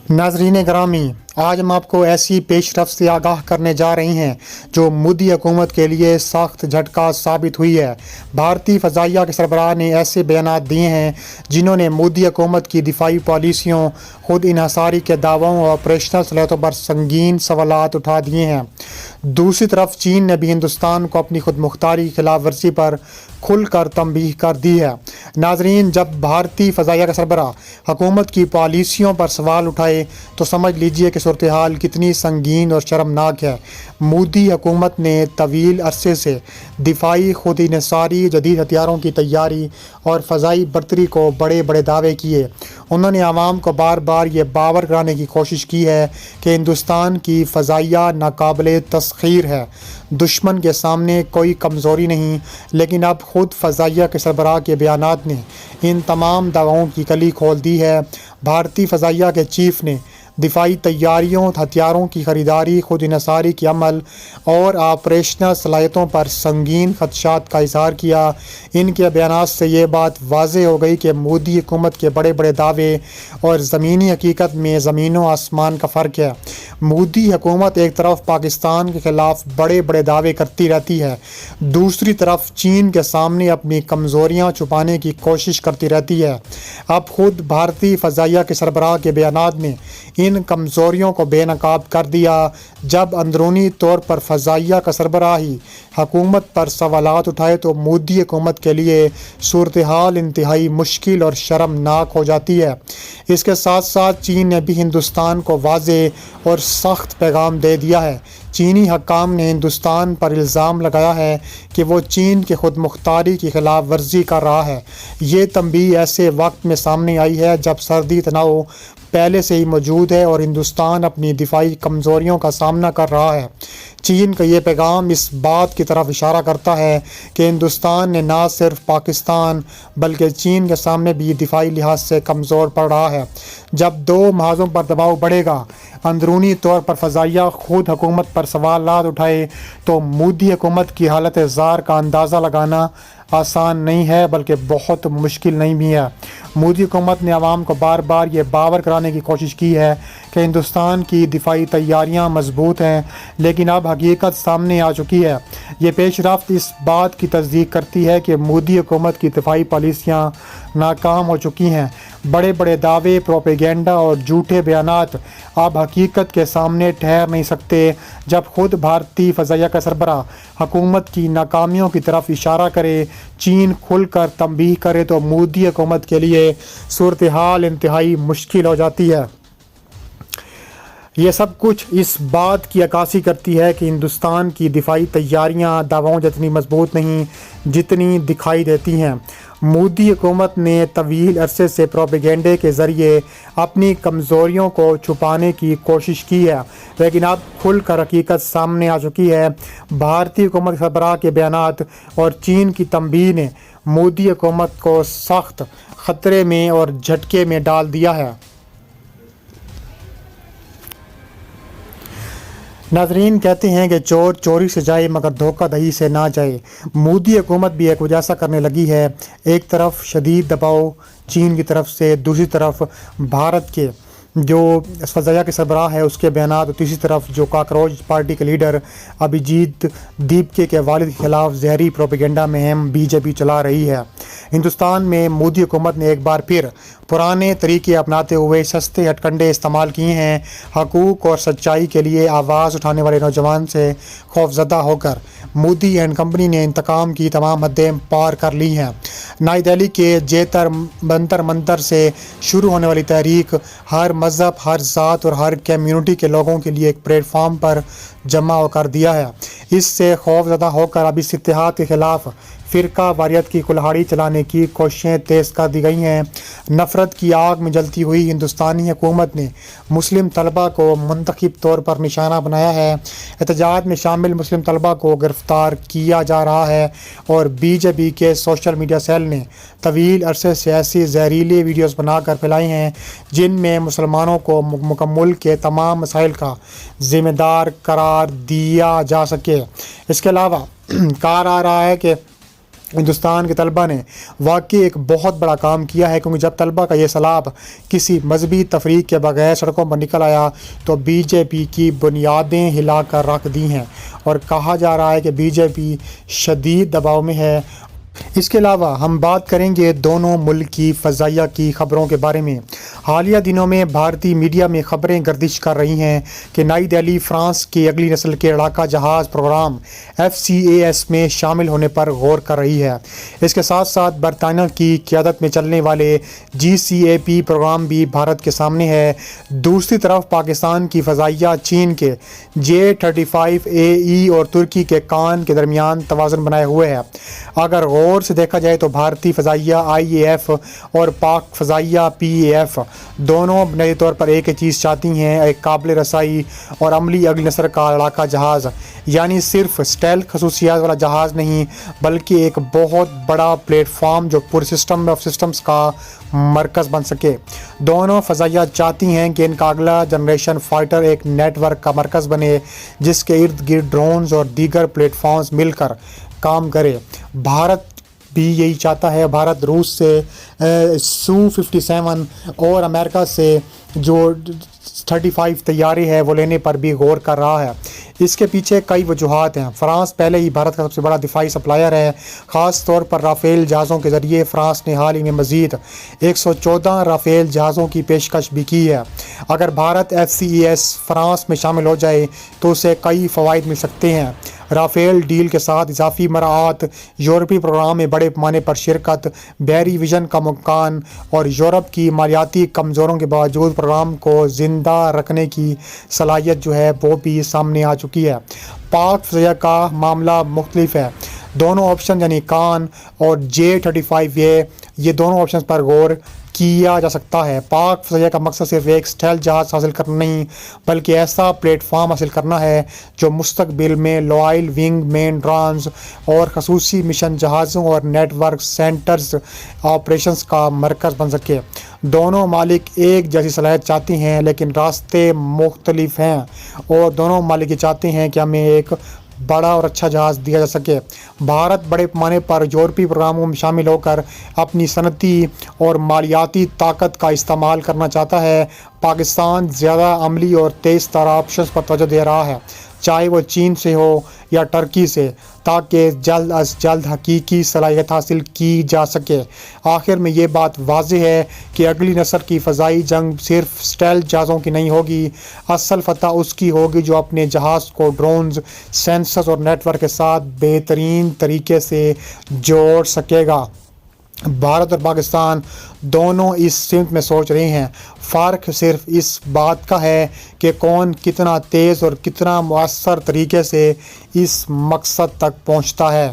ناظرین گرامی، آج ہم آپ کو ایسی پیش رفت سے آگاہ کرنے جا رہے ہیں جو مودی حکومت کے لیے سخت جھٹکا ثابت ہوئی ہے۔ بھارتی فضائیہ کے سربراہ نے ایسے بیانات دیے ہیں جنہوں نے مودی حکومت کی دفاعی پالیسیوں، خود انحصاری کے دعووں اور آپریشنل صلاحیتوں پر سنگین سوالات اٹھا دیے ہیں۔ دوسری طرف چین نے بھی ہندوستان کو اپنی خود مختاری کی خلاف ورزی پر کھل کر تنبیہ کر دی ہے۔ ناظرین، جب بھارتی فضائیہ کا سربراہ حکومت کی پالیسیوں پر سوال اٹھائے تو سمجھ لیجئے کہ صورتحال کتنی سنگین اور شرمناک ہے۔ مودی حکومت نے طویل عرصے سے دفاعی خود انحصاری، جدید ہتھیاروں کی تیاری اور فضائی برتری کو بڑے بڑے دعوے کیے۔ انہوں نے عوام کو بار بار یہ باور کرانے کی کوشش کی ہے کہ ہندوستان کی فضائیہ ناقابل تسخیر ہے، دشمن کے سامنے کوئی کمزوری نہیں، لیکن اب خود فضائیہ کے سربراہ کے بیانات نے ان تمام دعووں کی کلی کھول دی ہے۔ بھارتی فضائیہ کے چیف نے دفاعی تیاریوں، ہتھیاروں کی خریداری، خود انحصاری کے عمل اور آپریشنل صلاحیتوں پر سنگین خدشات کا اظہار کیا۔ ان کے بیانات سے یہ بات واضح ہو گئی کہ مودی حکومت کے بڑے بڑے دعوے اور زمینی حقیقت میں زمین و آسمان کا فرق ہے۔ مودی حکومت ایک طرف پاکستان کے خلاف بڑے بڑے دعوے کرتی رہتی ہے، دوسری طرف چین کے سامنے اپنی کمزوریاں چھپانے کی کوشش کرتی رہتی ہے۔ اب خود بھارتی فضائیہ کے سربراہ کے بیانات نے ان کمزوریوں کو بے نقاب کر دیا۔ جب اندرونی طور پر فضائیہ کا سربراہ ہی حکومت پر سوالات اٹھائے تو مودی حکومت کے لیے صورتحال انتہائی مشکل اور شرمناک ہو جاتی ہے۔ اس کے ساتھ ساتھ چین نے بھی ہندوستان کو واضح اور سخت پیغام دے دیا ہے۔ چینی حکام نے ہندوستان پر الزام لگایا ہے کہ وہ چین کی خود مختاری کی خلاف ورزی کر رہا ہے۔ یہ تنبیہ ایسے وقت میں سامنے آئی ہے جب سرحدی تناؤ پہلے سے ہی موجود ہے اور ہندوستان اپنی دفاعی کمزوریوں کا سامنا کر رہا ہے۔ چین کا یہ پیغام اس بات کی طرف اشارہ کرتا ہے کہ ہندوستان نے نہ صرف پاکستان بلکہ چین کے سامنے بھی دفاعی لحاظ سے کمزور پڑ رہا ہے۔ جب دو محاذوں پر دباؤ بڑھے گا، اندرونی طور پر فضائیہ خود حکومت پر سوالات اٹھائے تو مودی حکومت کی حالت زار کا اندازہ لگانا آسان نہیں ہے بلکہ بہت مشکل نہیں بھی ہے۔ مودی حکومت نے عوام کو بار بار یہ باور کرانے کی کوشش کی ہے کہ ہندوستان کی دفاعی تیاریاں مضبوط ہیں، لیکن اب حقیقت سامنے آ چکی ہے۔ یہ پیش رفت اس بات کی تصدیق کرتی ہے کہ مودی حکومت کی دفاعی پالیسیاں ناکام ہو چکی ہیں۔ بڑے بڑے دعوے، پروپیگنڈا اور جھوٹے بیانات اب حقیقت کے سامنے ٹھہر نہیں سکتے۔ جب خود بھارتی فضائیہ کا سربراہ حکومت کی ناکامیوں کی طرف اشارہ کرے، چین کھل کر تنبیہ کرے تو مودی حکومت کے لیے صورتحال انتہائی مشکل ہو جاتی ہے۔ یہ سب کچھ اس بات کی عکاسی کرتی ہے کہ ہندوستان کی دفاعی تیاریاں دعووں جتنی مضبوط نہیں جتنی دکھائی دیتی ہیں۔ مودی حکومت نے طویل عرصے سے پروپیگنڈے کے ذریعے اپنی کمزوریوں کو چھپانے کی کوشش کی ہے، لیکن اب کھل کر حقیقت سامنے آ چکی ہے۔ بھارتی حکومت کے سربراہ کے بیانات اور چین کی تنبیہ نے مودی حکومت کو سخت خطرے میں اور جھٹکے میں ڈال دیا ہے۔ ناظرین، کہتے ہیں کہ چور چوری سے جائے مگر دھوکہ دہی سے نہ جائے۔ مودی حکومت بھی ایک وجہ کرنے لگی ہے۔ ایک طرف شدید دباؤ چین کی طرف سے، دوسری طرف بھارت کے جو فضائیہ کے سربراہ ہے اس کے بیانات، اور تیسری طرف جو کاکروچ پارٹی کے لیڈر ابھیجیت دیپکے کے والد کے خلاف زہری پروپیگنڈا مہم بی جے پی چلا رہی ہے۔ ہندوستان میں مودی حکومت نے ایک بار پھر پرانے طریقے اپناتے ہوئے سستے ہتھ کنڈے استعمال کیے ہیں۔ حقوق اور سچائی کے لیے آواز اٹھانے والے نوجوان سے خوفزدہ ہو کر مودی اینڈ کمپنی نے انتقام کی تمام حدیں پار کر لی ہیں۔ نئی دہلی کے جنتر منتر سے شروع ہونے والی تحریک ہر مذہب، ہر ذات اور ہر کمیونٹی کے لوگوں کے لیے ایک پلیٹ فارم پر جمع کر دیا ہے۔ اس سے خوفزدہ ہو کر اب اس اتحاد کے خلاف فرقہ واریت کی کلہاڑی چلانے کی کوششیں تیز کر دی گئی ہیں۔ نفرت کی آگ میں جلتی ہوئی ہندوستانی حکومت نے مسلم طلبہ کو منتخب طور پر نشانہ بنایا ہے۔ احتجاج میں شامل مسلم طلبہ کو گرفتار کیا جا رہا ہے اور بی جے پی کے سوشل میڈیا سیل نے طویل عرصے سے ایسی زہریلی ویڈیوز بنا کر پھیلائی ہیں جن میں مسلمانوں کو ملک کے تمام مسائل کا ذمہ دار قرار دیا جا سکے۔ اس کے علاوہ کہا جا رہا ہے کہ ہندوستان کے طلبہ نے واقعی ایک بہت بڑا کام کیا ہے، کیونکہ جب طلبہ کا یہ سیلاب کسی مذہبی تفریق کے بغیر سڑکوں پر نکل آیا تو بی جے پی کی بنیادیں ہلا کر رکھ دی ہیں، اور کہا جا رہا ہے کہ بی جے پی شدید دباؤ میں ہے۔ اس کے علاوہ ہم بات کریں گے دونوں ملک کی فضائیہ کی خبروں کے بارے میں۔ حالیہ دنوں میں بھارتی میڈیا میں خبریں گردش کر رہی ہیں کہ نئی دہلی فرانس کی اگلی نسل کے لڑاکا جہاز پروگرام FCAS میں شامل ہونے پر غور کر رہی ہے۔ اس کے ساتھ ساتھ برطانیہ کی قیادت میں چلنے والے GCAP پروگرام بھی بھارت کے سامنے ہے۔ دوسری طرف پاکستان کی فضائیہ چین کے J-35AE اور ترکی کے کان کے درمیان توازن بنائے ہوئے ہے۔ اگر غور سے دیکھا جائے تو بھارتی فضائیہ IAF اور پاک فضائیہ PAF دونوں بنیادی طور پر ایک ہی چیز چاہتی ہیں، ایک قابل رسائی اور عملی اگلی نسل کا لڑاکا جہاز، یعنی صرف اسٹیلتھ خصوصیات والا جہاز نہیں بلکہ ایک بہت بڑا پلیٹ فارم جو پورے سسٹم آف سسٹمز کا مرکز بن سکے۔ دونوں فضائیہ چاہتی ہیں کہ ان کا اگلا جنریشن فائٹر ایک نیٹ ورک کا مرکز بنے جس کے ارد گرد ڈرونز اور دیگر پلیٹ فارمز مل کر کام کرے۔ بھارت بھی یہی چاہتا ہے۔ بھارت روس سے Su-57 اور امریکہ سے جو 35 طیارے ہیں وہ لینے پر بھی غور کر رہا ہے۔ اس کے پیچھے کئی وجوہات ہیں۔ فرانس پہلے ہی بھارت کا سب سے بڑا دفاعی سپلائر ہے، خاص طور پر رافیل جہازوں کے ذریعے۔ فرانس نے حال ہی میں مزید 114 رافیل جہازوں کی پیشکش بھی کی ہے۔ اگر بھارت FCAS فرانس میں شامل ہو جائے تو اسے کئی فوائد مل سکتے ہیں۔ رافیل ڈیل کے ساتھ اضافی مراعات، یورپی پروگرام میں بڑے پیمانے پر شرکت، بحری ویژن کا مکان اور یورپ کی مالیاتی کمزوروں کے باوجود پروگرام کو زندہ رکھنے کی صلاحیت جو ہے وہ بھی سامنے آ چکی ہے۔ پاک فضائیہ کا معاملہ مختلف ہے۔ دونوں آپشن یعنی کان اور J-35A یہ دونوں آپشنز پر غور کیا جا سکتا ہے۔ پاک فضائیہ کا مقصد صرف ایک اسٹیلتھ جہاز حاصل کرنا نہیں بلکہ ایسا پلیٹ فارم حاصل کرنا ہے جو مستقبل میں لوائل ونگ مین ڈرونز اور خصوصی مشن جہازوں اور نیٹ ورک سینٹرز آپریشنز کا مرکز بن سکے۔ دونوں ممالک ایک جیسی صلاحیت چاہتے ہیں لیکن راستے مختلف ہیں، اور دونوں ممالک یہ چاہتے ہیں کہ ہمیں ایک بڑا اور اچھا جہاز دیا جا سکے۔ بھارت بڑے پیمانے پر یورپی پروگراموں میں شامل ہو کر اپنی صنعتی اور مالیاتی طاقت کا استعمال کرنا چاہتا ہے۔ پاکستان زیادہ عملی اور تیز تر آپشنز پر توجہ دے رہا ہے، چاہے وہ چین سے ہو یا ٹرکی سے، تاکہ جلد از جلد حقیقی صلاحیت حاصل کی جا سکے۔ آخر میں یہ بات واضح ہے کہ اگلی نسل کی فضائی جنگ صرف اسٹیلتھ جہازوں کی نہیں ہوگی، اصل فتح اس کی ہوگی جو اپنے جہاز کو ڈرونز، سینسرز اور نیٹ ورک کے ساتھ بہترین طریقے سے جوڑ سکے گا۔ بھارت اور پاکستان دونوں اس سمت میں سوچ رہے ہیں، فرق صرف اس بات کا ہے کہ کون کتنا تیز اور کتنا مؤثر طریقے سے اس مقصد تک پہنچتا ہے۔